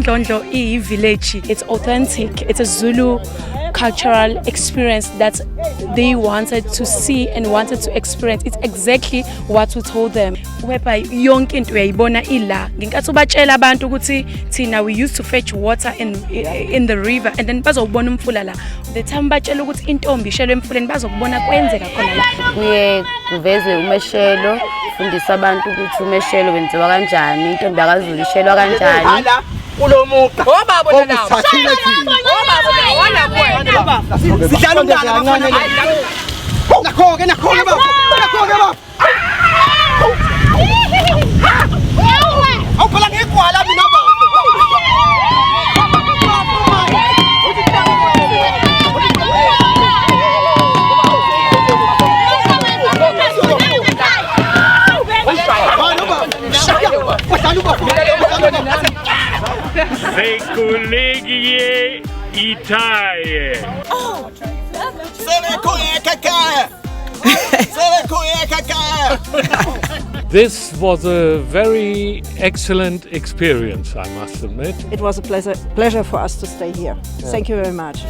Indlondlo village, it's authentic. It's a Zulu cultural experience that they wanted to see and wanted to experience. It's exactly what we told them. Whereby yonke into uyayibona ila. Nginkathi ubatshela abantu ukuthi thina we used to fetch water in the river and then bazobona umfula la. The time batshela ukuthi intombi ishelwe emfuleni bazobona kwenzeka khona la. Kuye kuveze umeshelo, fundisa abantu ukuthi umeshelo wenziwa kanjani, intombi yakaZulu ishelwa kanjani. Kolegie Italie. This was a very excellent experience, I must admit. It was a pleasure for us to stay here. Yeah. Thank you very much.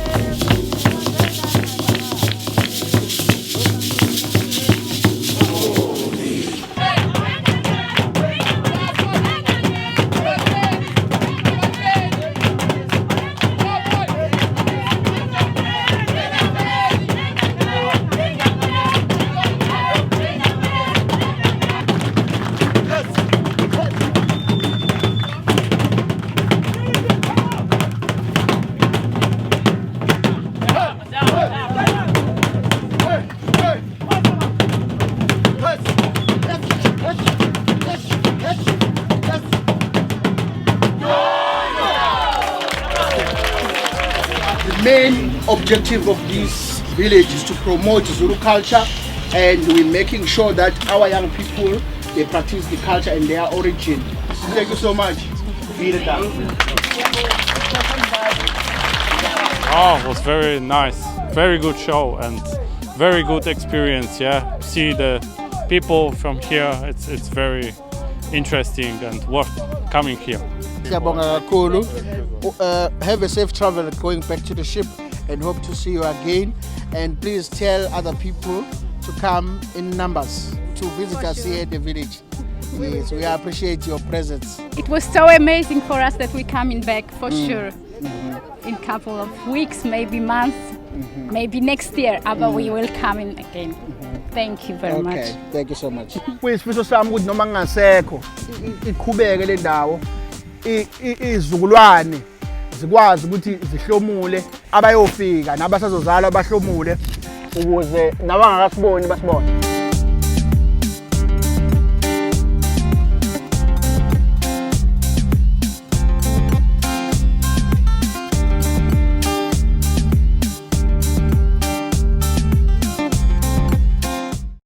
The main objective of this village is to promote Zulu culture, and we're making sure that our young people, they practice the culture and their origin. Thank you so much. Oh, it was very nice, very good show and very good experience. Yeah, see the people from here. It's very interesting and worth coming here. Have a safe travel going back to the ship and hope to see you again. And please tell other people to come in numbers to visit us here at the village. Yes, we appreciate your presence. It was so amazing for us that we're coming back for sure. In a couple of weeks, maybe months, maybe next year, but we will come in again. Thank you very much. Okay, thank you so much. Kuyisifiso sami ukuthi noma ngingasekho iqhubeke le ndawo izizukulwane zikwazi ukuthi zihlomule abayofika nabasazozalwa bahlomule ukuze nabangakasiboni basibone.